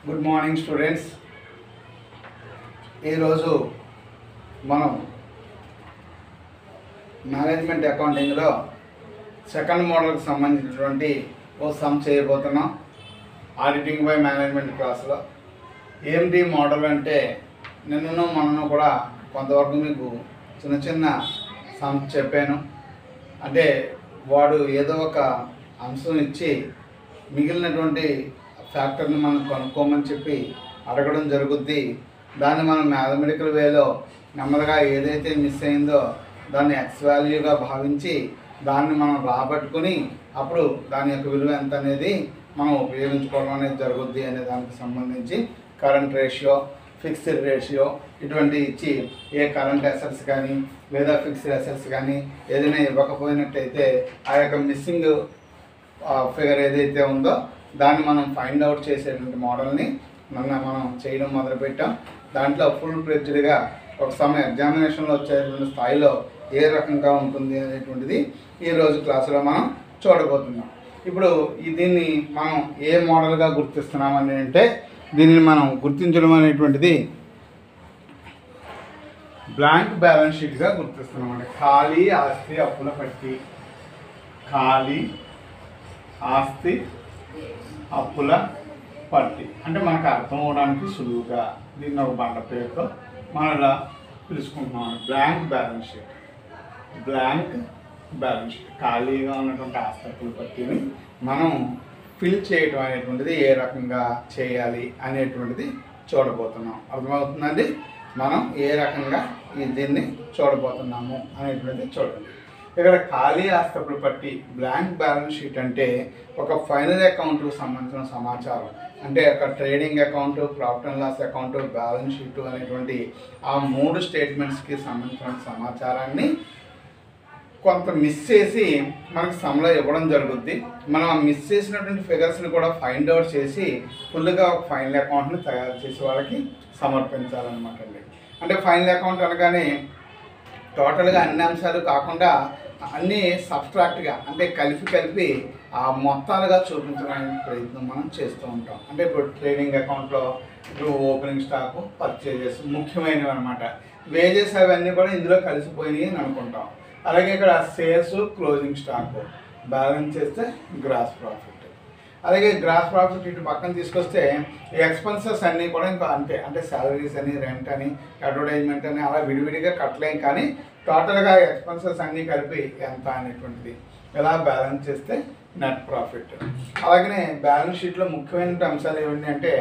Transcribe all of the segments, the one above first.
Good morning students. ఈరోజు మనం management అకౌంటింగ్లో సెకండ్ మోడల్కి సంబంధించినటువంటి ఓ సమ్ చేయబోతున్నాం. ఆడిటింగ్ బై మేనేజ్మెంట్ క్లాస్లో ఏమిటి మోడల్ అంటే నిన్నను మనను కూడా కొంతవరకు మీకు చిన్న చిన్న సమ్ చెప్పాను. అంటే వాడు ఏదో ఒక అంశం ఇచ్చి మిగిలినటువంటి ఫ్యాక్టర్ని మనం కనుక్కోమని చెప్పి అడగడం జరుగుద్ది. దాన్ని మనం మ్యాథమెటికల్ వేలో నెమ్మదిగా ఏదైతే మిస్ అయిందో దాన్ని ఎక్స్ వాల్యూగా భావించి దాన్ని మనం రాబట్టుకుని అప్పుడు దాని యొక్క విలువ ఎంత అనేది మనం ఉపయోగించుకోవడం అనేది జరుగుద్ది అనే దానికి సంబంధించి కరెంట్ రేషియో, ఫిక్స్డ్ రేషియో ఇటువంటి ఇచ్చి ఏ కరెంట్ అసెట్స్ కానీ లేదా ఫిక్స్డ్ అసెట్స్ కానీ ఏదైనా ఇవ్వకపోయినట్టయితే ఆ యొక్క మిస్సింగ్ ఫిగర్ ఏదైతే ఉందో దాన్ని మనం ఫైండ్ అవుట్ చేసేటువంటి మోడల్ని మనం చేయడం మొదలుపెట్టాం. దాంట్లో ఫుల్ ఫ్లెడ్జ్డ్గా ఒక సమయం ఎగ్జామినేషన్లో వచ్చేటువంటి స్థాయిలో ఏ రకంగా ఉంటుంది అనేటువంటిది ఈరోజు క్లాసులో మనం చూడబోతున్నాం. ఇప్పుడు దీన్ని మనం ఏ మోడల్గా గుర్తిస్తున్నామని అంటే దీనిని మనం గుర్తించడం అనేటువంటిది బ్లాంక్ బ్యాలెన్స్ షీట్గా గుర్తిస్తున్నామండి. ఖాళీ ఆస్తి అప్పుల పట్టి, ఖాళీ ఆస్తి అప్పుల పట్టి అంటే మనకు అర్థం అవడానికి సులువుగా దీన్ని ఒక బండ పేరుతో మనం ఇలా పిలుచుకుంటున్నాం. Blank balance sheet, blank balance sheet ఖాళీగా ఉన్నటువంటి ఆస్తి అప్పుల పట్టిని మనం ఫిల్ చేయటం అనేటువంటిది ఏ రకంగా చేయాలి అనేటువంటిది చూడబోతున్నాం. అర్థమవుతుందండి? మనం ఏ రకంగా దీన్ని చూడబోతున్నాము అనేటువంటిది చూడండి. ఇక్కడ ఖాళీ ఆస్తులు పట్టి బ్లాంక్ బ్యాలెన్స్ షీట్ అంటే ఒక ఫైనల్ అకౌంట్కు సంబంధించిన సమాచారం, అంటే ఒక trading account, profit and loss account, balance sheet అనేటువంటి ఆ మూడు స్టేట్మెంట్స్కి సంబంధించిన సమాచారాన్ని కొంత మిస్ చేసి మనకు సమ్లో ఇవ్వడం జరుగుద్ది. మనం ఆ మిస్ చేసినటువంటి ఫిగర్స్ని కూడా ఫైండ్ అవుట్ చేసి ఫుల్గా ఒక ఫైనల్ అకౌంట్ని తయారు చేసి వాళ్ళకి సమర్పించాలన్నమాట అండి. అంటే ఫైనల్ అకౌంట్ అనగానే టోటల్గా అన్ని అంశాలు కాకుండా అన్నీ సబ్స్ట్రాక్ట్గా అంటే కలిపి ఆ మొత్తాలుగా చూపించడానికి ప్రయత్నం మనం చేస్తూ ఉంటాం. అంటే ఇప్పుడు ట్రేడింగ్ అకౌంట్లో ఇప్పుడు ఓపెనింగ్ స్టాకు, పర్చేజెస్ ముఖ్యమైనవి అనమాట. వేజెస్ అవన్నీ కూడా ఇందులో కలిసిపోయినాయి అని అనుకుంటాం. అలాగే ఇక్కడ సేల్స్, క్లోజింగ్ స్టాకు బ్యాలెన్స్ చేస్తే గ్రాస్ ప్రాఫిట్. అలాగే గ్రాస్ ప్రాఫిట్ ఇటు పక్కన తీసుకొస్తే ఈ ఎక్స్పెన్సెస్ అన్నీ కూడా ఇంకా అంతే, అంటే శాలరీస్ అని, రెంట్ అని, అడ్వర్టైజ్మెంట్ అని అలా విడివిడిగా కట్టలేం. కానీ టోటల్గా ఎక్స్పెన్సెస్ అన్నీ కలిపి ఎంత అనేటువంటిది ఇలా బ్యాలెన్స్ చేస్తే నెట్ ప్రాఫిట్. అలాగనే బ్యాలెన్స్ షీట్లో ముఖ్యమైన అంశాలు ఏమిటి అంటే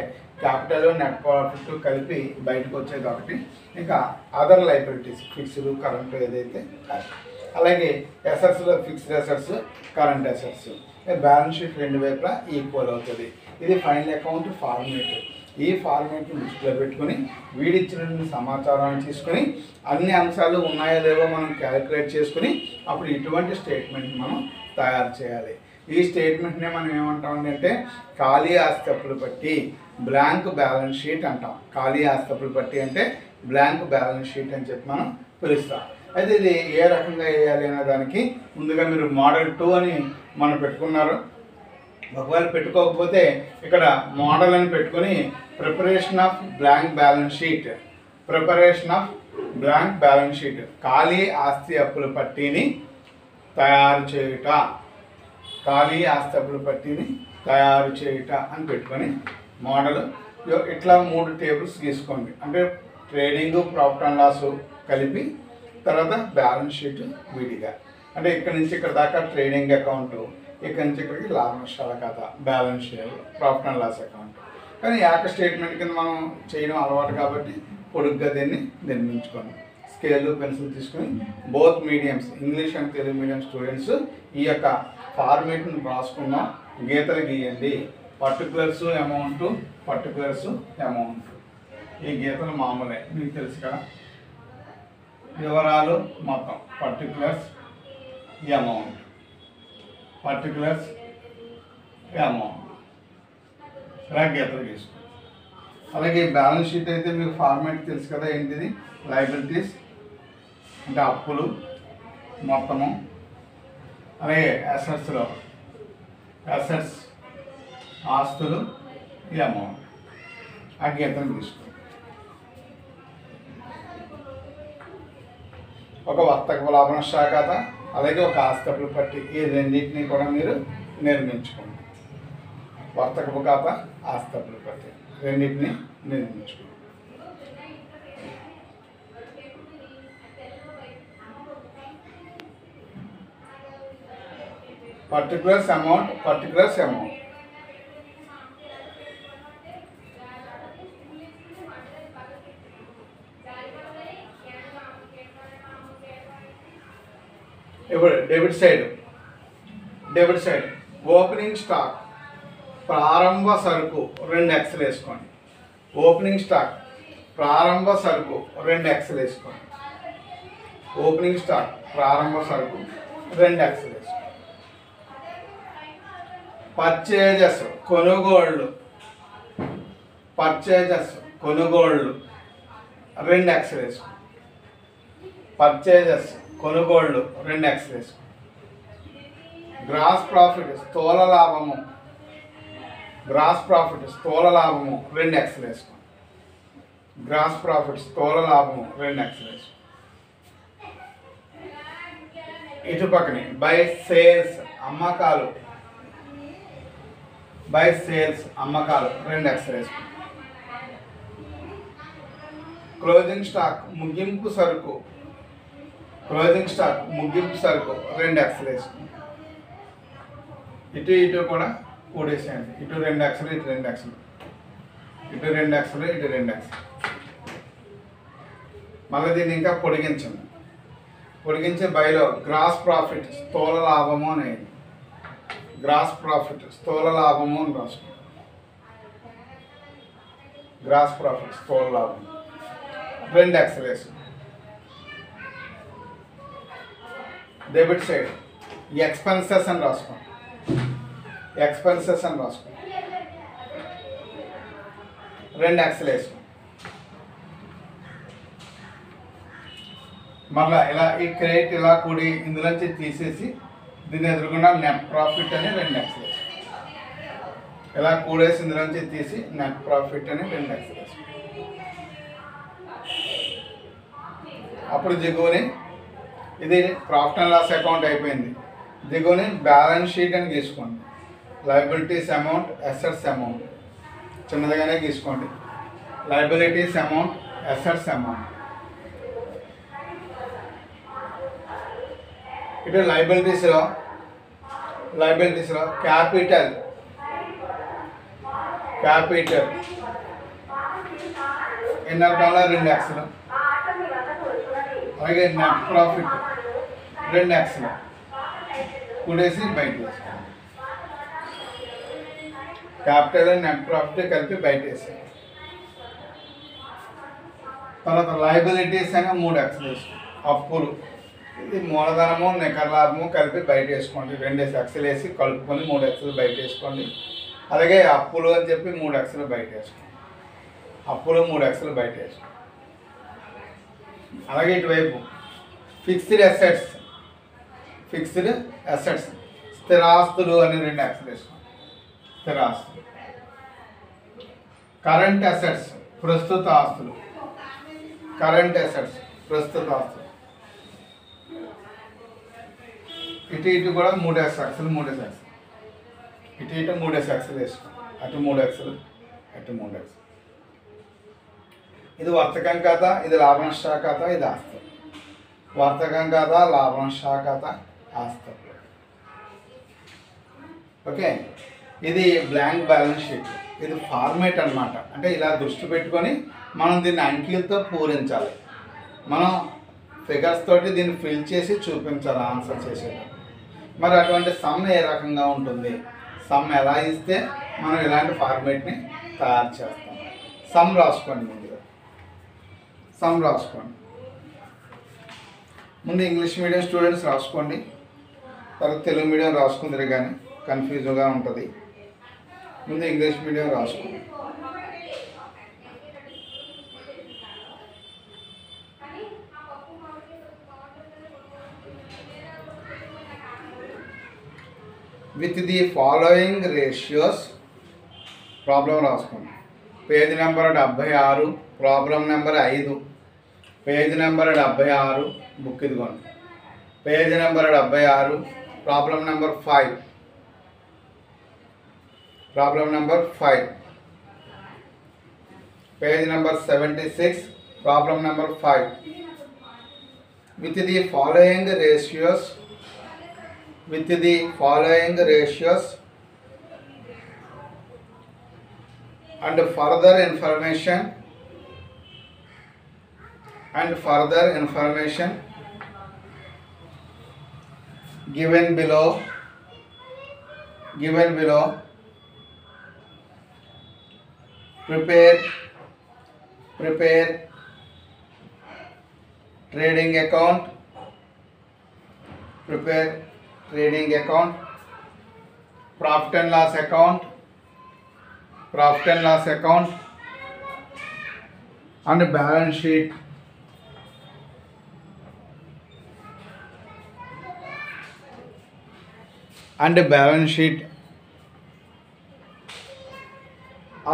క్యాపిటల్, నెట్ ప్రాఫిట్ కలిపి బయటకు వచ్చేది ఒకటి. ఇంకా అదర్ లైబిలిటీస్, ఫిక్స్డ్, కరెంట్ ఏదైతే అలాగే అసెట్స్లో fixed assets, current assets. Balance sheet రెండు వైపులా ఈక్వల్ అవుతుంది. ఇది ఫైనల్ అకౌంట్ ఫార్మేట్. ఈ ఫార్మేట్ని దృష్టిలో పెట్టుకుని వీడిచ్చినటువంటి సమాచారాన్ని తీసుకుని అన్ని అంశాలు ఉన్నాయో లేవో మనం క్యాలిక్యులేట్ చేసుకుని అప్పుడు ఇటువంటి స్టేట్మెంట్ మనం తయారు చేయాలి. ఈ స్టేట్మెంట్నే మనం ఏమంటాం అంటే ఖాళీ ఆస్తి అప్పులు పట్టి బ్లాంక్ బ్యాలెన్స్ షీట్ అంటాం. ఖాళీ ఆస్తి అప్పులు పట్టి అంటే బ్లాంక్ బ్యాలెన్స్ షీట్ అని చెప్పి మనం పిలుస్తాం. అయితే ఇది ఏ రకంగా వేయాలి అనే దానికి ముందుగా మీరు మోడల్ 2 అని మనం పెట్టుకున్నారు. ఒకవేళ పెట్టుకోకపోతే ఇక్కడ మోడల్ అని పెట్టుకొని preparation of blank balance sheet, preparation of blank balance sheet ఖాళీ ఆస్తి అప్పుల పట్టీని తయారు చేయుట, ఖాళీ ఆస్తి అప్పుల పట్టీని తయారు చేయుట అని పెట్టుకొని మోడల్ ఇట్లా 3 టేబుల్స్ తీసుకోండి. అంటే ట్రేడింగ్, ప్రాఫిట్ అండ్ లాస్ కలిపి, తర్వాత బ్యాలెన్స్ షీట్ విడిగా. అంటే ఇక్కడ నుంచి ఇక్కడ దాకా ట్రేడింగ్ అకౌంట్, ఇక్కడ నుంచి ఇక్కడికి లాభ నష్టాల ఖాతా, balance sheet, profit and loss account. కానీ ఏక స్టేట్మెంట్ కింద మనం చేయడం అలవాటు కాబట్టి పొడుగ్గా దీన్ని నిర్మించుకోండి. స్కేల్, పెన్సిల్ తీసుకొని both mediums, English and Telugu medium students ఈ యొక్క ఫార్మేట్ని రాసుకున్నాం. గీతలు గీయండి. Particulars amount, particulars amount. ఈ గీతలు మామూలే, మీకు తెలుసు కదా. వివరాలు మొత్తం పర్టికులర్స్ అమౌంట్, పర్టికులర్స్ అమౌంట్ ఇలా గీతలు గీసుకోండి. అలాగే బ్యాలెన్స్ షీట్ అయితే మీకు ఫార్మాట్ తెలుసు కదా. ఏంటిది? లయబిలిటీస్ అంటే అప్పులు మొత్తము. అలాగే అసెట్స్లో అసెట్స్ ఆస్తులు, ఈ అమౌంట్. ఆ గీతను తీసుకోండి. ఒక వర్తకపు లాభనష్ట ఖాతా అలాగే ఒక ఆస్తి అప్పుల పట్టి, ఈ రెండింటిని కూడా మీరు నిర్మించుకోండి. వర్తకపు ఖాతా, ఆస్తి అప్పుల పట్టి రెండింటిని నిర్మించుకోండి. పర్టికులర్స్ అమౌంట్ ఇప్పుడు డెబిట్ సైడ్ ఓపెనింగ్ స్టాక్ ప్రారంభ సరుకు 2x వేసుకోండి. ఓపెనింగ్ స్టాక్ ప్రారంభ సరుకు 2x వేసుకోండి. ఓపెనింగ్ స్టాక్ ప్రారంభ సరుకు 2x వేసుకోండి. పర్చేజెస్ కొనుగోళ్ళు 2x వేసుకోండి. పర్చేజెస్ కొనుగోళ్ళు 2x వేసుకోండి. గ్రాస్ ప్రాఫిట్ స్థూల లాభము 2x వేసుకోండి. గ్రాస్ ప్రాఫిట్ స్థూల లాభము 2x వేసుకోండి. ఇటు పక్కనే బై సేల్స్ అమ్మకాలు 2x వేసుకోండి. క్లోజింగ్ స్టాక్ ముగింపు సరుకు 2x వేసుకోండి. ఇటు కూడా కూడేసేయండి. ఇటు 2x, ఇటు 2x, ఇటు 2x, ఇటు 2x. మళ్ళీ దీన్ని ఇంకా పొడిగించే బైలో గ్రాస్ ప్రాఫిట్ స్థూల లాభము అనేది గ్రాస్ ప్రాఫిట్ స్థూల లాభము అని రాసుకోండి. గ్రాస్ ప్రాఫిట్ స్థూల లాభం 2x వేసుకోండి. డెబిట్ సైడ్ ఎక్స్పెన్సెస్ అని రాసుకోండి. 2x వేసుకోండి. మళ్ళీ ఇలా ఈ క్రెడిట్ ఇలా కూడి ఇందులోంచి తీసేసి దీన్ని ఎదుర్కొన్న నెట్ ప్రాఫిట్ అని 2x వేసుకోండి. ఇలా కూడేసి ఇందులోంచి తీసి నెట్ ప్రాఫిట్ అని 2x వేసుకోండి. అప్పుడు దిగువని ఇది ప్రాఫిట్ అండ్ లాస్ అకౌంట్ అయిపోయింది. దిగువని బ్యాలెన్స్ షీట్ అని గీసుకోండి. లయబిలిటీస్ అమౌంట్, అసెట్స్ అమౌంట్ చిన్నదిగానే గీసుకోండి. Liabilities amount, assets amount. ఇటు లయబిలిటీస్లో క్యాపిటల్ ఎన్నర్కంలో 2x, అలాగే నెట్ ప్రాఫిట్ 2x కూడేసి బయట వేసుకోండి. క్యాపిటల్ అండ్ నెట్ ప్రాఫిట్ కలిపి బయట వేసాయి. తర్వాత లయబిలిటీస్ అని 3x వేసుకోండి. అప్పులు ఇది మూలధనము నికర లాభము కలిపి బయట వేసుకోండి. 2x వేసి కలుపుకొని 3x బయట వేసుకోండి. అలాగే అప్పులు అని చెప్పి 3x బయట వేసుకోండి. అప్పులు 3x బయట వేసుకోండి. అలాగే ఇటువైపు ఫిక్స్డ్ అసెట్స్ స్థిరాస్తులు అని 2x వేసుకోండి. స్థిరాస్తులు. కరెంట్ అసెట్స్ ప్రస్తుత ఆస్తులు ఇటు కూడా 3x ఇటు 3x వేసుకోండి. అటు 3x, అటు 3x. ఇది వర్తకం ఖాతా, ఇది లాభ నష్ట ఖాతా, ఇది ఆస్తి. వర్తకం ఖాతా, లాభ నష్ట ఖాతా, ఆస్తి. ఓకే, ఇది బ్లాంక్ బ్యాలెన్స్ షీట్. ఇది ఫార్మేట్ అన్నమాట. అంటే ఇలా దృష్టి పెట్టుకొని మనం దీన్ని అంకెలతో పూరించాలి. మనం ఫిగర్స్ తోటి దీన్ని ఫిల్ చేసి చూపించాలి ఆన్సర్ చేసేటప్పుడు. మరి అటువంటి సమ్ ఏ రకంగా ఉంటుంది, సమ్ ఎలా ఇస్తే మనం ఇలాంటి ఫార్మేట్ని తయారు చేస్తాం. సమ్ రాసుకోండి. ముందు ఇంగ్లీష్ మీడియం స్టూడెంట్స్ రాసుకోండి. తర్వాత తెలుగు మీడియం రాసుకుందరు కానీ కన్ఫ్యూజ్గా ఉంటుంది. ముందు ఇంగ్లీష్ మీడియం రాసుకోండి. With the following ratios problem రాసుకోండి. Page number 76, problem number 5. Page number 76, book ఇదిగోండి. Page number 76, problem number 5. Problem number 5. Page number 76, problem number 5. With the following ratios and further information given below prepare trading account, profit and loss account, and balance sheet.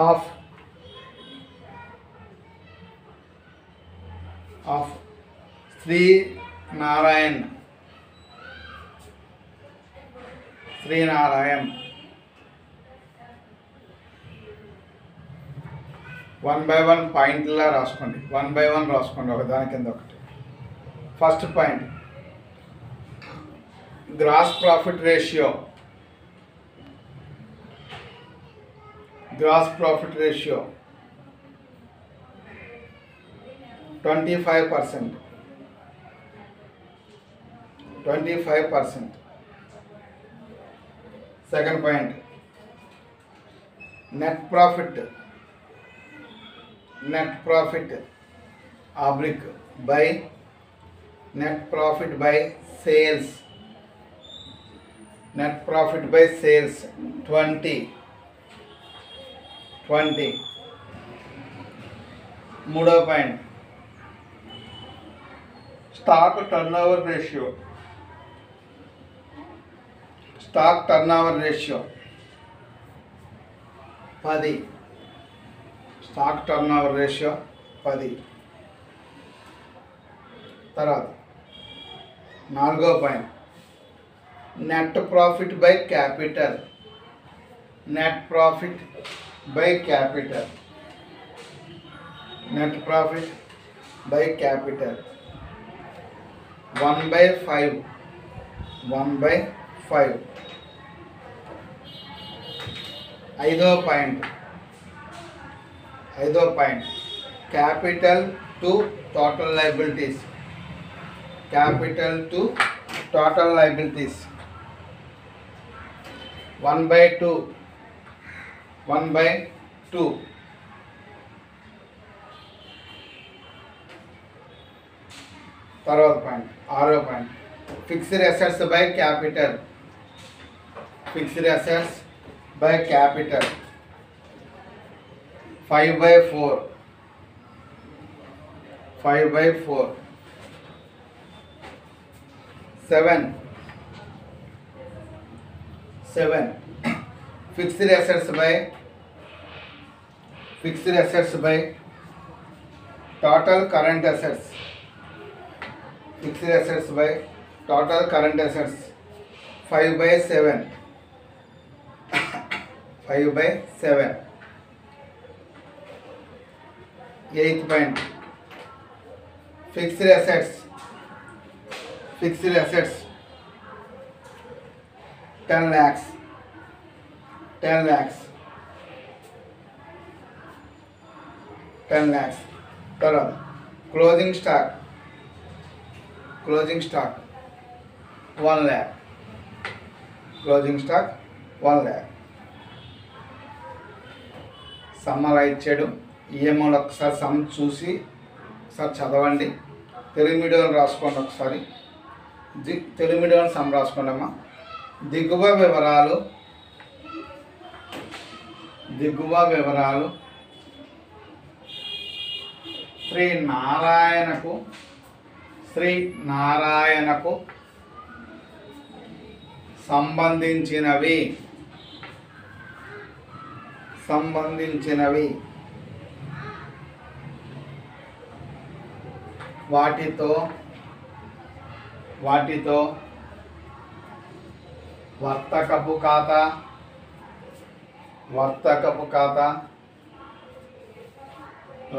Of Sri Narayan. 1 by 1 పాయింట్లా రాసుకోండి. 1 by 1 రాసుకోండి, ఒకదాని కింద ఒకటి. First point, gross profit ratio. 25%. Second point, net profit oblique by net profit by sales. 20. మూడో point, stock turnover ratio. 10. Stock turnover ratio 10. తర్వాత నాలుగో point, net profit by capital. 1/5. ఐదో point, capital to total liabilities. 1/2. తర్వాత point, ఆరో point, fixed assets by capital. 5/4. 7. Fixed assets by total current assets. 5/7. 8th point, fixed assets 10 lakhs. తర్వాత closing stock 1 lakh. సమ్మలా ఇచ్చాడు. ఈఎంఐలో ఒకసారి some చూసి ఒకసారి చదవండి. Telugu medium రాసుకోండి. ఒకసారి తెలుగు మీడియం సమ్ రాసుకోండి అమ్మా. దిగువ వివరాలు శ్రీ నారాయణకు సంబంధించినవి వాటితో వర్తకపు ఖాతా,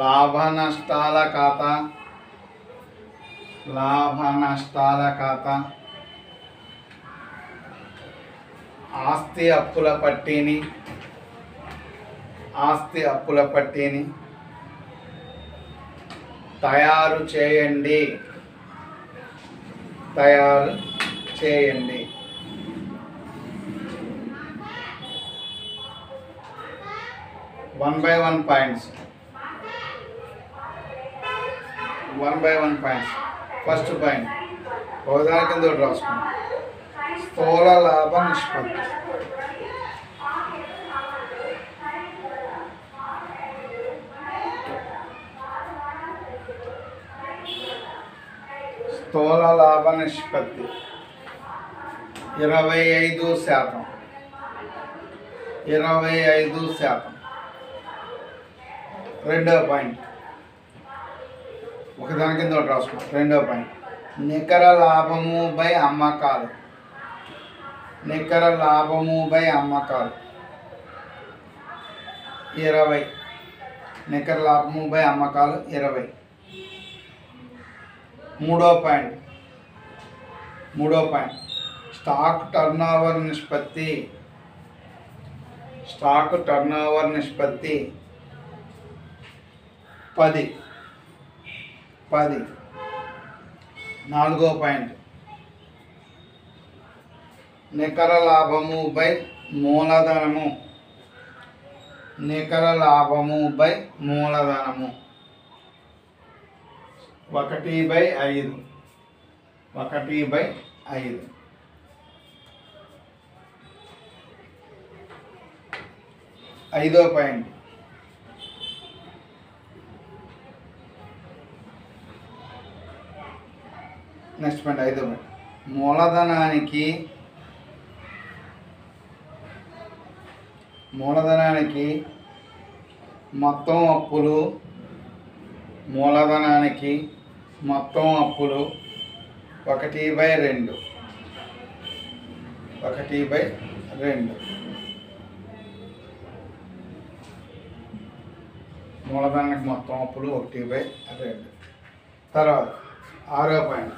లాభ నష్టాల ఖాతా, ఆస్తి అప్పుల పట్టీని తయారు చేయండి. 1 by 1 పాయింట్స్. ఫస్ట్ పాయింట్ ఒకదాని కింద ఒకటి రాసుకోండి. స్థూల లాభ నిష్పత్తి. స్థూల లాభ నిష్పత్తి 25%. 25%. రెండవ పాయింట్ ఒకదాని కింద ఒకటి రాసుకోండి. రెండవ పాయింట్ నికర లాభము బై అమ్మకాలు. 20. నికర లాభము బై అమ్మకాలు 20. మూడో పాయింట్ స్టాక్ టర్నోవర్ నిష్పత్తి. 10. నాలుగో పాయింట్ నికర లాభము బై మూలధనము. 1/5. 1/5. ఐదో పాయింట్ నెక్స్ట్ పాయింట్ ఐదో పాయింట్ మూలధనానికి మొత్తం అప్పులు 1/2. 1/2. మూలధనానికి మొత్తం అప్పులు 1/2. తర్వాత ఆరో పాయింట్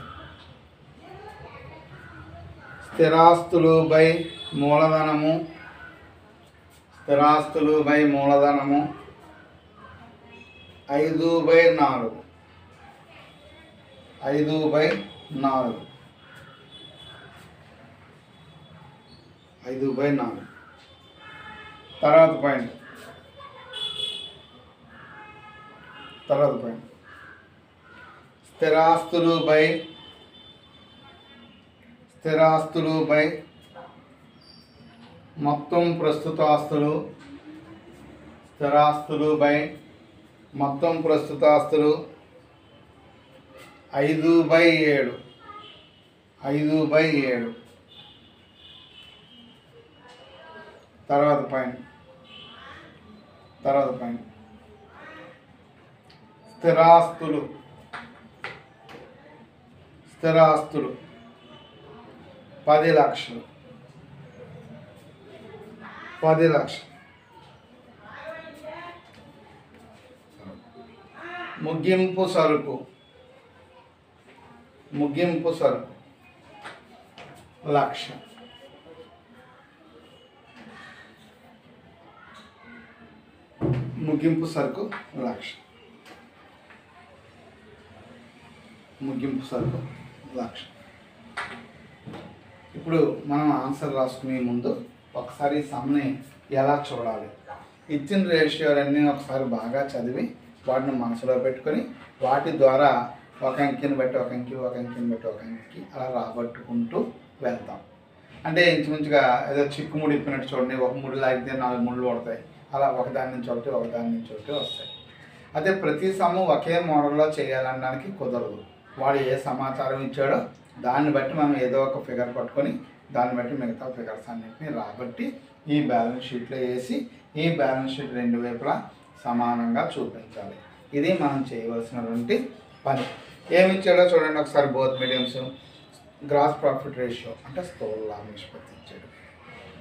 స్థిరాస్తులు బై మూలధనము. 5/4. 5/4. తర్వాత పాయింట్ స్థిరాస్తులు బై మొత్తం ప్రస్తుత ఆస్తులు. 5/7. 5/7. తర్వాత పాయింట్ స్థిరాస్తులు 10 లక్షలు. ముగింపు సరుకు 1,00,000. ముగింపు సరుకు 1,00,000. ఇప్పుడు మనం ఆన్సర్ రాసుకునే ముందు ఒకసారి సమ్ని ఎలా చూడాలి, ఇచ్చిన రేషియోలన్నీ ఒకసారి బాగా చదివి వాటిని మనసులో పెట్టుకొని వాటి ద్వారా ఒక అంకెని బట్టి ఒక అంకి అలా రాబట్టుకుంటూ వెళ్తాం. అంటే ఇంచుమించుగా ఏదో చిక్కుముడి ఇప్పినట్టు చూడండి, ఒక ముడి లాగితే 4 ముళ్ళు పడతాయి. అలా ఒకదాని నుంచి ఒకటి వస్తాయి. అదే ప్రతి సమ్ము ఒకే మోడల్లో చేయాలనడానికి కుదరదు. వాడు ఏ సమాచారం ఇచ్చాడో దాన్ని బట్టి మనం ఏదో ఒక ఫిగర్ పట్టుకొని దాన్ని బట్టి మిగతా ఫిగర్స్ అన్నింటినీ రాబట్టి ఈ బ్యాలెన్స్ షీట్లో వేసి ఈ బ్యాలెన్స్ షీట్ 2 వైపులా సమానంగా చూపించాలి. ఇది మనం చేయవలసినటువంటి పని. ఏమి ఇచ్చాడో చూడండి ఒకసారి. Both mediums gross profit ratio అంటే స్థూల లాభ నిష్పత్తి ఇచ్చాడు.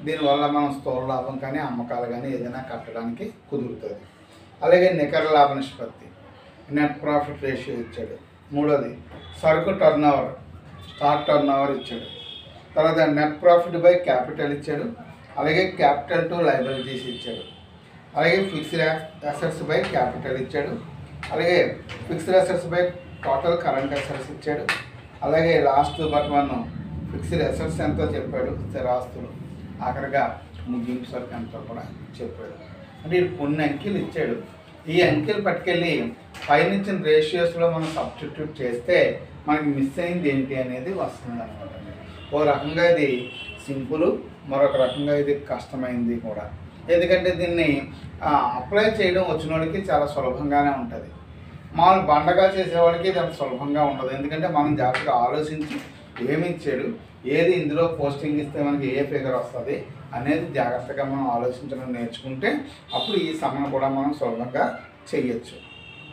దీనివల్ల మనం స్థూల లాభం కానీ అమ్మకాలు కానీ ఏదైనా కట్టడానికి కుదురుతుంది. అలాగే నికర లాభ నిష్పత్తి నెట్ ప్రాఫిట్ రేషియో ఇచ్చాడు. మూడోది సరుకు టర్నోవర్ స్టాక్ టర్నోవర్ ఇచ్చాడు. తర్వాత నెట్ ప్రాఫిట్ బై క్యాపిటల్ ఇచ్చాడు. అలాగే క్యాపిటల్ టు లయబిలిటీస్ ఇచ్చాడు. అలాగే ఫిక్స్డ్ అసెట్స్ బై క్యాపిటల్ ఇచ్చాడు. అలాగే fixed assets by total current assets ఇచ్చాడు. అలాగే last but one fixed assets ఎంతో చెప్పాడు, స్థిరాస్తులు ఆఖరిగా ముగింపు సరుకు ఎంతో కూడా చెప్పాడు. అంటే కొన్ని అంకెలు ఇచ్చాడు. ఈ అంకెలు పట్టుకెళ్ళి పైన ఇచ్చిన రేషియోస్లో మనం సబ్స్టిట్యూట్ చేస్తే మనకి మిస్ అయింది ఏంటి అనేది వస్తుంది అనమాట. ఓ రకంగా ఇది సింపుల్, మరొక రకంగా ఇది కష్టమైంది కూడా. ఎందుకంటే దీన్ని అప్లై చేయడం వచ్చిన వాళ్ళకి చాలా సులభంగానే ఉంటుంది. మామూలు బండగా చేసేవాళ్ళకి ఇది అంత సులభంగా ఉండదు. ఎందుకంటే మనం జాగ్రత్తగా ఆలోచించి ఏమి ఇచ్చాడు, ఏది ఇందులో పోస్టింగ్ ఇస్తే మనకి ఏ ఫిగర్ వస్తుంది అనేది జాగ్రత్తగా మనం ఆలోచించడం నేర్చుకుంటే అప్పుడు ఈ సమ్ను కూడా మనం సులభంగా చేయొచ్చు.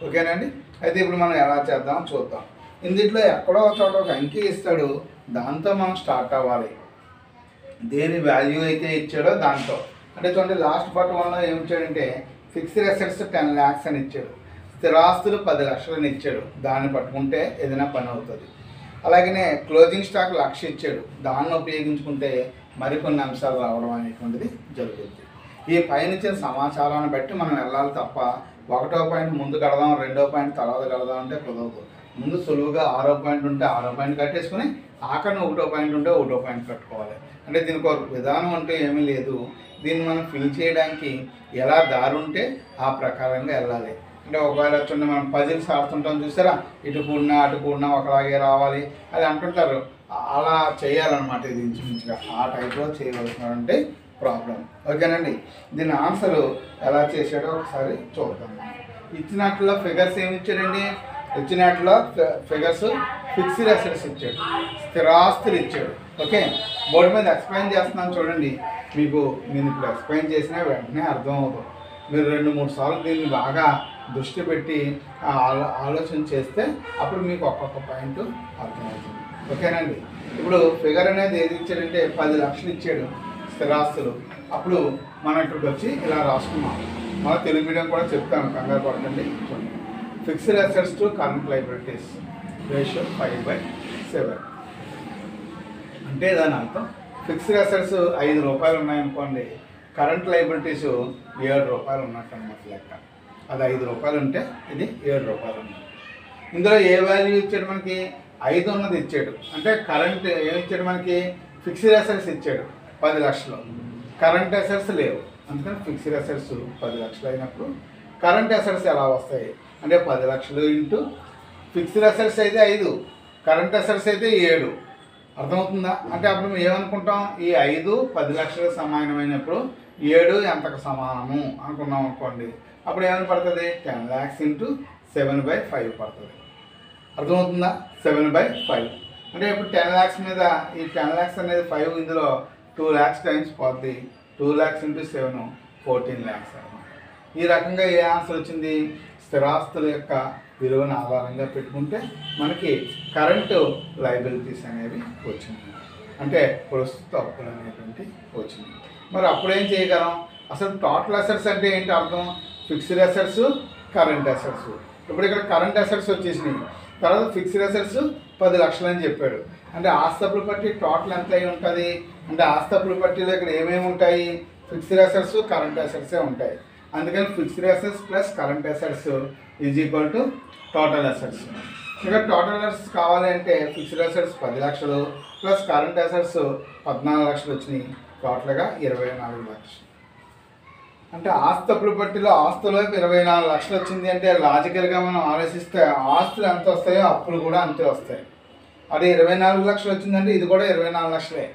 ఓకేనండి. అయితే ఇప్పుడు మనం ఎలా చేద్దాం చూద్దాం. ఇందులో ఎక్కడో చోట ఒక అంకె ఇస్తాడు, దాంతో మనం స్టార్ట్ అవ్వాలి. దేని వాల్యూ అయితే ఇచ్చాడో దాంతో. అంటే చూడండి లాస్ట్ పార్ట్ వన్లో ఏమి ఇచ్చాడంటే ఫిక్స్డ్ అసెట్స్ 10 lakhs అని ఇచ్చాడు, స్థిరాస్తులు 10 లక్షలు అని ఇచ్చాడు. దాన్ని పట్టుకుంటే ఏదైనా పని అవుతుంది. అలాగనే క్లోజింగ్ స్టాక్ 1,00,000 ఇచ్చాడు, దాన్ని ఉపయోగించుకుంటే మరికొన్ని అంశాలు రావడం అనేటువంటిది జరుగుతుంది. ఈ పైన ఇచ్చిన సమాచారాన్ని బట్టి మనం వెళ్ళాలి తప్ప 1వ పాయింట్ ముందు కడదాం 2వ పాయింట్ తర్వాత కడదాం అంటే కుదరదు. ముందు సులువుగా 6వ పాయింట్ ఉంటే 6వ పాయింట్ కట్టేసుకుని ఆఖరిని 1వ పాయింట్ ఉంటే 1వ పాయింట్ కట్టుకోవాలి. అంటే దీనికి ఒక విధానం అంటే ఏమీ లేదు. దీన్ని మనం ఫిల్ చేయడానికి ఎలా దారి ఉంటే ఆ ప్రకారంగా వెళ్ళాలి. అంటే ఒకవేళ చూడండి మనం పజిల్స్ ఆడుతుంటాం చూసారా, ఇటు కూడినా అటు కూడినా ఒకలాగే రావాలి అది అంటుంటారు. అలా చేయాలన్నమాట. ఇది ఇంచుమించుగా ఆ టైప్లో చేయవలసినటువంటి ప్రాబ్లం. ఓకేనండి. దీని ఆన్సర్ ఎలా చేశాడో ఒకసారి చూద్దాం. ఇచ్చినట్లో ఫిగర్స్ ఏమి ఇచ్చాడండి, ఇచ్చినట్లో ఫిగర్స్ ఫిక్స్డ్ అసెట్స్ ఇచ్చాడు, స్థిరాస్తులు ఇచ్చాడు. ఓకే, బోర్డు మీద ఎక్స్ప్లెయిన్ చేస్తున్నాను చూడండి. నేను ఇప్పుడు ఎక్స్ప్లెయిన్ చేసినా వెంటనే అర్థం అవుతుంది. మీరు 2-3 సార్లు దీన్ని బాగా దృష్టి పెట్టి ఆలోచన చేస్తే అప్పుడు మీకు ఒక్కొక్క పాయింట్ అర్థమవుతుంది. ఓకేనండి. ఇప్పుడు ఫిగర్ అనేది ఏది ఇచ్చాడంటే 10 లక్షలు ఇచ్చాడు స్థిరాస్తులు. అప్పుడు మనం ఇక్కడికి వచ్చి ఇలా రాసుకున్నాం. మన తెలుగు మీడియం కూడా చెప్తాను, కంగారు పడకండి. చూడండి, fixed assets to current liabilities ratio 5/7. అంటే దాని అర్థం ఫిక్స్డ్ అసెట్స్ 5 రూపాయలు ఉన్నాయనుకోండి, కరెంట్ లయబిలిటీస్ 7 రూపాయలు ఉన్నట్టు అన్నమాట లెక్క. అది 5 రూపాయలు ఉంటే ఇది 7 రూపాయలు ఉంది. ఇందులో ఏ వాల్యూ ఇచ్చాడు మనకి, 5 ఉన్నది ఇచ్చాడు. అంటే కరెంట్ ఏమి ఇచ్చాడు మనకి, ఫిక్స్డ్ అసెట్స్ ఇచ్చాడు 10 లక్షలు, కరెంట్ అసెట్స్ లేవు. అందుకని ఫిక్స్డ్ అసెట్స్ 10 లక్షలు అయినప్పుడు కరెంట్ అసెట్స్ ఎలా వస్తాయి అంటే 10 లక్షలు ఇంటూ ఫిక్స్డ్ అసెట్స్ అయితే 5, కరెంట్ అసెట్స్ అయితే 7. అర్థమవుతుందా? అంటే అప్పుడు మేము ఏమనుకుంటాం, ఈ 5 10 లక్షలకు సమానమైనప్పుడు 7 ఎంతకు సమానము అనుకున్నాం అనుకోండి. అప్పుడు ఏమని పడుతుంది, 10 lakhs ఇంటూ 7/5 పడుతుంది. అర్థమవుతుందా? 7/5 అంటే ఇప్పుడు 10 lakhs మీద ఈ 10 lakhs అనేది 5, ఇందులో 2 lakhs టైమ్స్ పోద్ది. 2 lakhs ఇంటూ 7 14 lakhs అనమాట. ఈ రకంగా ఏ ఆన్సర్ వచ్చింది, స్థిరాస్తుల యొక్క విలువను ఆధారంగా పెట్టుకుంటే మనకి కరెంటు లయబిలిటీస్ అనేవి వచ్చింది, అంటే ప్రస్తుత అప్పులు అనేటువంటి వచ్చింది. మరి అప్పుడేం చేయగలం, అసలు టోటల్ అసెట్స్ అంటే ఏంటి అర్థం, ఫిక్స్డ్ అసెట్స్ కరెంట్ అసెట్స్. ఇప్పుడు ఇక్కడ కరెంట్ అసెట్స్ వచ్చేసినాయి, తర్వాత ఫిక్స్డ్ అసెట్స్ 10 లక్షలు అని చెప్పాడు. అంటే ఆస్తపులు పట్టి టోటల్ ఎంత అయి ఉంటుంది అంటే ఆస్తపులు పట్టిలో ఇక్కడ ఏమేమి ఉంటాయి, ఫిక్స్డ్ అసెట్స్ కరెంట్ అసెట్సే ఉంటాయి. అందుకని fixed assets plus current assets is equal to total assets. ఇక్కడ టోటల్ అసెట్స్ కావాలి అంటే ఫిక్స్డ్ అసెట్స్ 10 లక్షలు ప్లస్ కరెంట్ అసెట్స్ 14 లక్షలు వచ్చినాయి, టోటల్గా 24 లక్షలు. అంటే ఆస్తపుల పట్టిలో ఆస్తుల వైపు 24 లక్షలు వచ్చింది అంటే లాజికల్గా మనం ఆలోచిస్తే ఆస్తులు ఎంత వస్తాయో అప్పులు కూడా అంతే వస్తాయి. అది 24 లక్షలు వచ్చిందంటే ఇది కూడా 24 లక్షలే.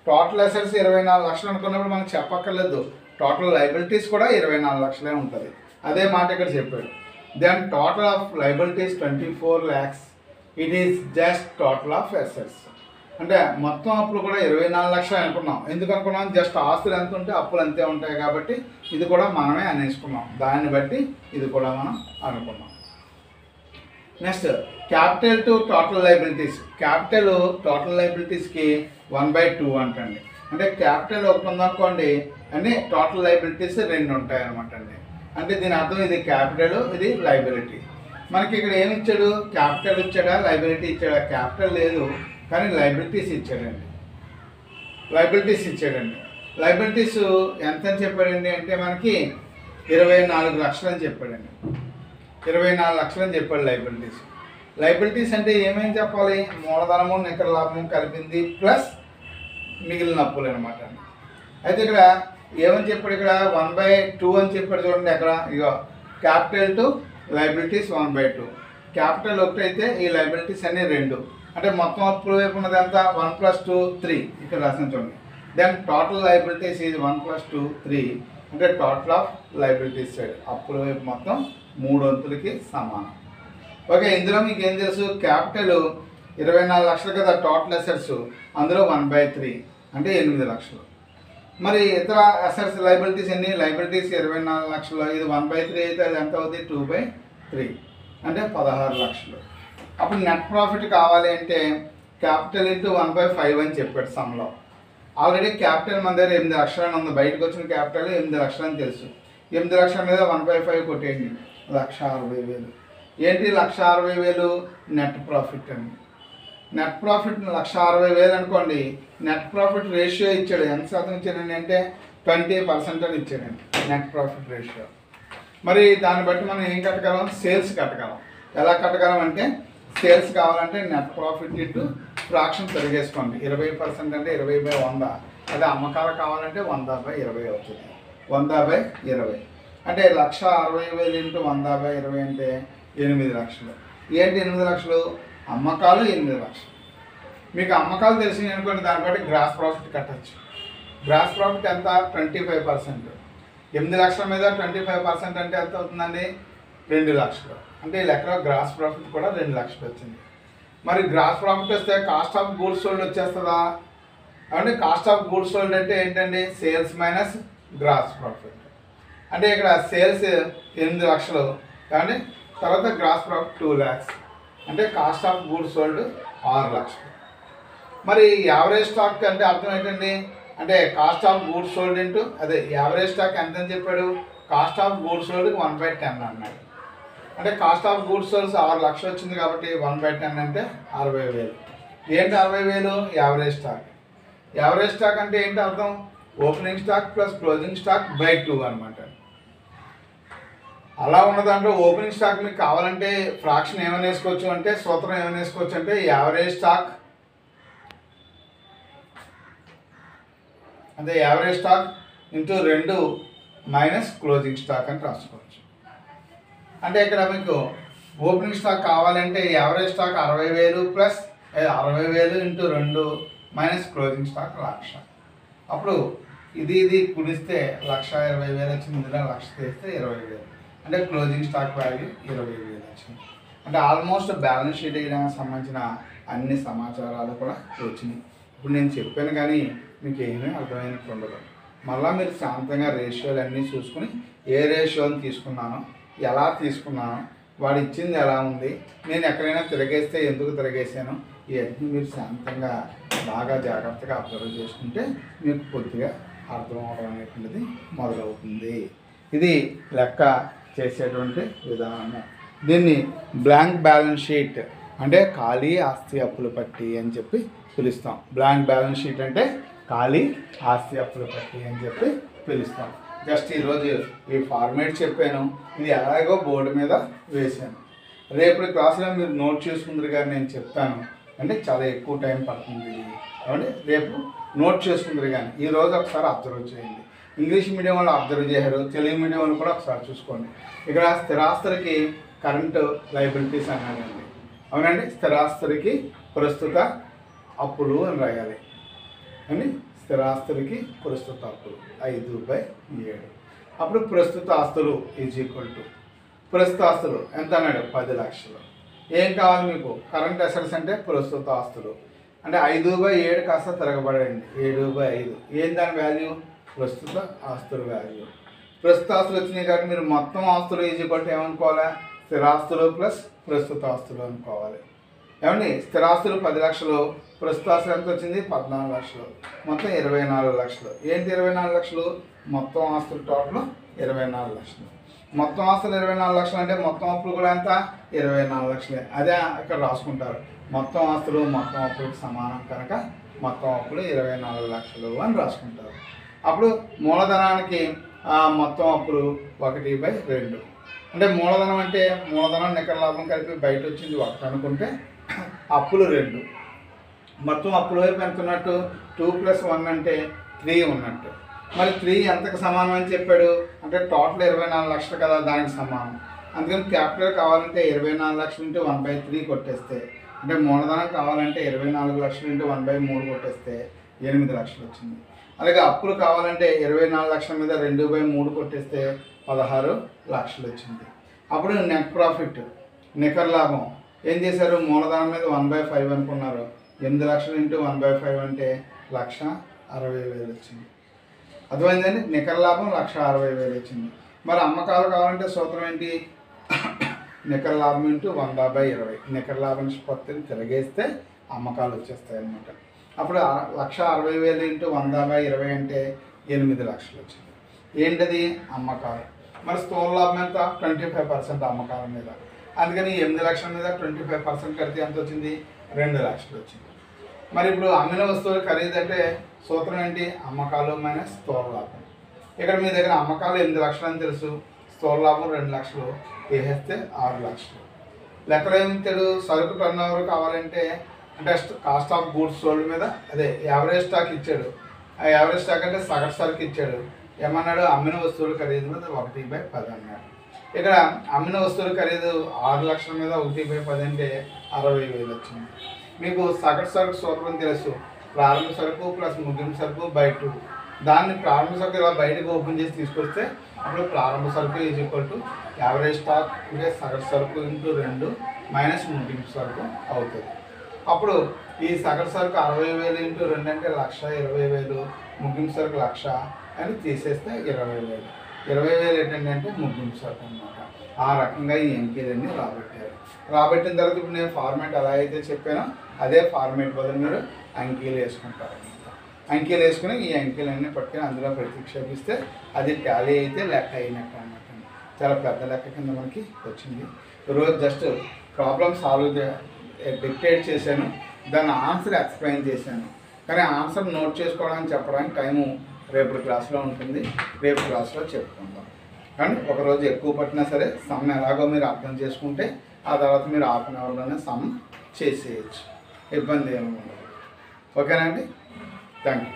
టోటల్ అసెట్స్ 24 లక్షలు అనుకున్నప్పుడు మనకు చెప్పక్కర్లేదు, టోటల్ లయబిలిటీస్ కూడా 24 లక్షలే ఉంటుంది. అదే మాట ఇక్కడ చెప్పాడు. Then total of liabilities 24 lakhs. It is just total of assets. అంటే మొత్తం అప్పులు కూడా 24 లక్షలు అనుకున్నాం. ఎందుకు అనుకున్నాం, జస్ట్ ఆస్తులు ఎంత ఉంటే అప్పులు అంతే ఉంటాయి కాబట్టి ఇది కూడా మనమే అనేసుకున్నాం. దాన్ని బట్టి ఇది కూడా మనం అనుకున్నాం. Next capital to total liabilities. Capital total లైబిలిటీస్కి 1/2 అంటండి. అంటే క్యాపిటల్ ఒకటి ఉందనుకోండి అంటే టోటల్ లైబిలిటీస్ 2 ఉంటాయి అనమాట అండి. అంటే దీని అర్థం ఇది క్యాపిటల్, ఇది లైబిలిటీ. మనకి ఇక్కడ ఏమి ఇచ్చాడు? క్యాపిటల్ ఇచ్చాడా, లైబిలిటీ ఇచ్చాడా? క్యాపిటల్ లేదు కానీ లైబిలిటీస్ ఇచ్చాడండి. లైబిలిటీస్ ఎంత అని చెప్పాడండి అంటే మనకి 24 లక్షలు అని చెప్పాడండి. 24 లక్షలు అని చెప్పాడు లైబిలిటీస్. లైబిలిటీస్ అంటే ఏమేమి చెప్పాలి? మూలధనము, నికర లాభము కలిపింది ప్లస్ మిగిలిన అప్పులు అనమాట. అయితే ఇక్కడ ఏమని చెప్పాడు? ఇక్కడ 1/2 అని చెప్పాడు చూడండి. అక్కడ ఇగో క్యాపిటల్ టు లైబిలిటీస్ 1/2. క్యాపిటల్ ఒకటి అయితే ఈ లైబిలిటీస్ అన్ని 2. అంటే మొత్తం అప్పుల వైపు ఉన్నది ఎంత? 1 + 2 3 ఇక్కడ రాసిన చూడండి. Then total liabilities is 1 + 2 3. అంటే టోటల్ ఆఫ్ లైబిలిటీస్ సైడ్ అప్పుల వైపు మొత్తం 3 వంతులకి సమానం. ఓకే, ఇందులో మీకు ఏం తెలుసు? క్యాపిటల్ 24 లక్షలు కదా టోటల్ అసెట్స్, అందులో 1/3 అంటే 8 లక్షలు. మరి ఇతర అసెట్స్ లైబిలిటీస్ ఎన్ని? లైబిలిటీస్ 24 లక్షలు, ఇది 1/3 అయితే అది ఎంత అవుతుంది? 2/3 అంటే 16 లక్షలు. అప్పుడు నెట్ ప్రాఫిట్ కావాలి అంటే క్యాపిటల్ ఇంటూ 1/5 అని చెప్పాడు సమ్లో. ఆల్రెడీ క్యాపిటల్ మన దగ్గర 8 లక్షలు అని ఉంది. బయటకు వచ్చిన క్యాపిటల్ 8 లక్షలు అని తెలుసు. 8 లక్షల మీద 1/5 కొట్టేయండి, 1,60,000. ఏంటి 1,60,000? నెట్ ప్రాఫిట్ అండి. నెట్ ప్రాఫిట్ 1,60,000 అనుకోండి. నెట్ ప్రాఫిట్ రేషియో ఇచ్చాడు. ఎంత శాతం ఇచ్చాడండి అంటే 20% అని ఇచ్చాడండి నెట్ ప్రాఫిట్ రేషియో. మరి దాన్ని బట్టి మనం ఏం కట్టగలం? సేల్స్ కట్టగలం. ఎలా కట్టగలం అంటే సేల్స్ కావాలంటే నెట్ ప్రాఫిట్ ఇంటూ ఫ్రాక్షన్ పెరిగేసుకోండి. 20% అంటే 20/100. అదే అమ్మకాలు కావాలంటే 100/20 అవుతుంది. 100/20 అంటే 1,60,000 ఇంటూ 100/20 అంటే 8 లక్షలు. ఏంటి 8 లక్షలు? అమ్మకాలు 8 లక్షలు. మీకు అమ్మకాలు తెలిసినాయి అనుకోండి, దాన్ని బట్టి గ్రాస్ ప్రాఫిట్ కట్టచ్చు. గ్రాస్ ప్రాఫిట్ ఎంత? 25%. 8 లక్షల మీద 25% అంటే ఎంత అవుతుందండి? 2 లక్షలు. అంటే ఈ లెక్కలో గ్రాస్ ప్రాఫిట్ కూడా 2 లక్షలు వచ్చింది. మరి గ్రాస్ ప్రాఫిట్ వస్తే కాస్ట్ ఆఫ్ గూడ్స్ సోల్డ్ వచ్చేస్తుందా? అంటే కాస్ట్ ఆఫ్ గూడ్స్ సోల్డ్ అంటే ఏంటండి? Sales minus gross profit. అంటే ఇక్కడ సేల్స్ 8 లక్షలు కానీ తర్వాత గ్రాస్ ప్రాఫిట్ 2 lakhs. అంటే కాస్ట్ ఆఫ్ గూడ్స్ సోల్డ్ 6 లక్షలు. మరి యావరేజ్ స్టాక్ అంటే అర్థం ఏంటండి? అంటే cost of goods sold into అదే యావరేజ్ స్టాక్ ఎంత అని చెప్పాడు? కాస్ట్ ఆఫ్ గూడ్స్ సోల్డ్కి 1/10 అన్నాడు. అంటే కాస్ట్ ఆఫ్ గూడ్స్ సోల్డ్స్ 6 లక్షలు వచ్చింది కాబట్టి 1/10 అంటే 60,000. ఏంటి 60,000? Average stock. యావరేజ్ స్టాక్ అంటే ఏంటి అర్థం? Opening stock plus closing stock by 2 అనమాట. అలా ఉన్న దాంట్లో ఓపెనింగ్ స్టాక్ మీకు కావాలంటే ఫ్రాక్షన్ ఏమైనా వేసుకోవచ్చు అంటే సూత్రం ఏమైనా వేసుకోవచ్చు అంటే యావరేజ్ స్టాక్ అంటే average stock into 2 minus closing stock అని రాసుకోవచ్చు. అంటే ఇక్కడ మీకు ఓపెనింగ్ స్టాక్ కావాలంటే average stock 60,000 plus 60,000 into 2 minus closing stock 1,00,000. అప్పుడు ఇది కుడిస్తే 1,20,000 వచ్చింది. ఇందులో 1,00,000 తీస్తే 20,000 అంటే క్లోజింగ్ స్టాక్ వాల్యూ 20,000 వచ్చింది. అంటే ఆల్మోస్ట్ బ్యాలెన్స్ షీట్ వేయడానికి సంబంధించిన అన్ని సమాచారాలు కూడా వచ్చినాయి. ఇప్పుడు నేను చెప్పాను కానీ మీకు ఏమీ అర్థమైనట్టు ఉండదు. మళ్ళీ మీరు శాంతంగా రేషియోలు అన్నీ చూసుకుని ఏ రేషియోని తీసుకున్నానో, ఎలా తీసుకున్నానో, వాడు ఇచ్చింది ఎలా ఉంది, నేను ఎక్కడైనా తిరగేస్తే ఎందుకు తిరగేసాను, ఇవన్నీ మీరు శాంతంగా బాగా జాగ్రత్తగా అబ్జర్వ్ చేసుకుంటే మీకు కొద్దిగా అర్థం అవడం అనేటువంటిది మొదలవుతుంది. ఇది లెక్క చేసేటువంటి విధానము. దీన్ని బ్లాంక్ బ్యాలెన్స్ షీట్ అంటే ఖాళీ ఆస్తి అప్పుల పట్టి అని చెప్పి పిలుస్తాం. బ్లాంక్ బ్యాలెన్స్ షీట్ అంటే ఖాళీ ఆస్తి అప్పుల పట్టి అని చెప్పి పిలుస్తాం. జస్ట్ ఈరోజు ఈ ఫార్మేట్ చెప్పాను, ఇది ఎలాగో బోర్డు మీద వేసాను. రేపటి క్లాసులో మీరు నోట్ చేసుకుందరు కానీ నేను చెప్తాను అంటే చాలా ఎక్కువ టైం పడుతుంది కాబట్టి రేపు నోట్ చేసుకుందరు కానీ ఈరోజు ఒకసారి అబ్జర్వ్ చేయండి. ఇంగ్లీష్ మీడియం వాళ్ళు అబ్జర్వ్ చేశారు, తెలుగు మీడియం వాళ్ళు కూడా ఒకసారి చూసుకోండి. ఇక్కడ స్థిరాస్తులకి కరెంటు లైబిలిటీస్ అన్నాడండి. అవునండి, స్థిరాస్తులకి ప్రస్తుత అప్పులు అని రాయాలి అండి. స్థిరాస్తులకి ప్రస్తుత అప్పులు 5/7. అప్పుడు ప్రస్తుత ఆస్తులు ఈజ్ ఈక్వల్ టు ప్రస్తుత ఆస్తులు ఎంత అన్నాడు? 10 లక్షలు. ఏం కావాలి మీకు? కరెంట్ అసెట్స్ అంటే ప్రస్తుత ఆస్తులు అంటే 5/7 కాస్త తిరగబడండి 7/5. ఏం దాని వాల్యూ? ప్రస్తుత ఆస్తుల వాల్యూ. ప్రస్తుత ఆస్తులు వచ్చినాయి కాబట్టి మీరు మొత్తం ఆస్తులు ఈజ్ ఈక్వల్ టు ఏమనుకోవాలా? స్థిరాస్తులు ప్లస్ ప్రస్తుత ఆస్తులు అనుకోవాలి. ఏమండి, స్థిరాస్తులు 10 లక్షలు, ప్రస్తుత ఆస్తులు ఎంత వచ్చింది 14 లక్షలు, మొత్తం 24 లక్షలు. ఏంటి 24 లక్షలు? మొత్తం ఆస్తులు టోటల్ 24 లక్షలు. మొత్తం ఆస్తులు 24 లక్షలు అంటే మొత్తం అప్పులు కూడా ఎంత 24 లక్షలే. అదే ఇక్కడ రాసుకుంటారు, మొత్తం ఆస్తులు మొత్తం అప్పులకు సమానం కనుక మొత్తం అప్పులు 24 లక్షలు అని రాసుకుంటారు. అప్పుడు మూలధనానికి మొత్తం అప్పులు 1/2. అంటే మూలధనం అంటే మూలధనం నికర లాభం కలిపి బయట వచ్చింది 1 అనుకుంటే అప్పులు 2. మొత్తం అప్పుల వైపు ఎంత ఉన్నట్టు 2 + 1 అంటే 3 ఉన్నట్టు. మరి 3 ఎంతకు సమానం అని చెప్పాడు అంటే టోటల్ 24 లక్షలు కదా, దానికి సమానం. అందుకని క్యాపిటల్ కావాలంటే 24 లక్షలు ఇంటూ 1/3 కొట్టేస్తే, అంటే మూలధనం కావాలంటే 24 లక్షలు ఇంటూ 1/3 కొట్టేస్తే 8 లక్షలు వచ్చింది. అలాగే అప్పులు కావాలంటే 24 లక్షల మీద 2/3 కొట్టేస్తే 16 లక్షలు వచ్చింది. అప్పుడు నెట్ ప్రాఫిట్ నికర లాభం ఏం చేశారు, మూలధనం మీద 1/5 అనుకున్నారు. 8 లక్షలు ఇంటూ 1/5 అంటే 1,60,000 వచ్చింది. అర్థమైందండి, నికర లాభం 1,60,000 వచ్చింది. మరి అమ్మకాలు కావాలంటే సూత్రం ఏంటి, నికర లాభం ఇంటూ 100/20. నికర లాభ నిష్పత్తిని తిరగేస్తే అమ్మకాలు వచ్చేస్తాయి అన్నమాట. అప్పుడు 1,60,000 ఇంటూ 100/20 అంటే 8 లక్షలు వచ్చింది. ఏంటది, అమ్మకాలు. మరి స్థూల లాభం ఎంత 25% అమ్మకాల మీద. అందుకని 8 లక్షల మీద 25% కడితే ఎంత వచ్చింది 2 లక్షలు వచ్చింది. మరి ఇప్పుడు అమ్మిన వస్తువులు ఖరీదు అంటే సూత్రం ఏంటి, అమ్మకాలు మైనస్ స్థూల లాభం. ఇక్కడ మీ దగ్గర అమ్మకాలు 8 లక్షలు అని తెలుసు, స్థూల లాభం 2 లక్షలు వేసేస్తే 6 లక్షలు. లెక్కలు ఏమిస్తాడు, సరుకు టర్న్ ఓవర్ కావాలంటే అంటే కాస్ట్ ఆఫ్ గూడ్స్ సోల్డ్ మీద అదే యావరేజ్ స్టాక్ ఇచ్చాడు. ఆ యావరేజ్ స్టాక్ అంటే సగటు సరుకు ఇచ్చాడు. ఏమన్నాడు, అమ్మిన వస్తువుల ఖరీదు మీద 1/10 అన్నాడు. ఇక్కడ అమ్మిన వస్తువుల ఖరీదు 6 లక్షల మీద 1/10 అంటే 60,000 వచ్చింది. మీకు సగటు సరుకు సూత్రం తెలుసు, ప్రారంభ సరుకు ప్లస్ ముగింపు సరుకు బై 2. దాన్ని ప్రారంభ సరుకు ఇలా బయటకు ఓపెన్ చేసి తీసుకొస్తే అప్పుడు ప్రారంభ సరుకు is equal to average stock అంటే సగటు సరుకు ఇంటూ 2 మైనస్ ముగింపు సరుకు అవుతుంది. అప్పుడు ఈ సగటు సరుకు 60,000 ఇంటూ 2 అంటే 1,20,000, ముగింపు సరుకు 1,00,000 అని తీసేస్తే 20,000. 20,000 ఏంటంటే ముగింపు సరుకు అన్నమాట. ఆ రకంగా ఈ అంకెలన్నీ రాబట్టారు. రాబట్టిన తర్వాత ఇప్పుడు నేను ఫార్మేట్ ఎలా అయితే చెప్పానో అదే ఫార్మేట్ బదులు మీరు అంకెలు వేసుకుంటారు అనమాట. అంకెలు వేసుకుని ఈ అంకెలన్నీ పట్టుకొని అందులో ప్రతిక్షేపిస్తే అది టాలీ అయితే లెక్క అయినట్టు అన్నమాట. చాలా పెద్ద లెక్క కింద మనకి వచ్చింది. ఈరోజు జస్ట్ ప్రాబ్లమ్ సాల్వ్ డిక్టేట్ చేశాను, దాని ఆన్సర్ ఎక్స్ప్లెయిన్ చేశాను. కానీ ఆన్సర్ నోట్ చేసుకోవడానికి చెప్పడానికి టైము రేపు క్లాస్లో ఉంటుంది, రేపు క్లాస్లో చెప్పుకుందాం. కానీ ఒకరోజు ఎక్కువ పట్టినా సరే సమ్ని ఎలాగో మీరు అర్థం చేసుకుంటే ఆ తర్వాత మీరు ½ అన్ అవర్లోనే సమ్ చేసేయచ్చు, ఇబ్బంది ఏమి ఉండదు. ఓకేనా అండి, థ్యాంక్ యూ.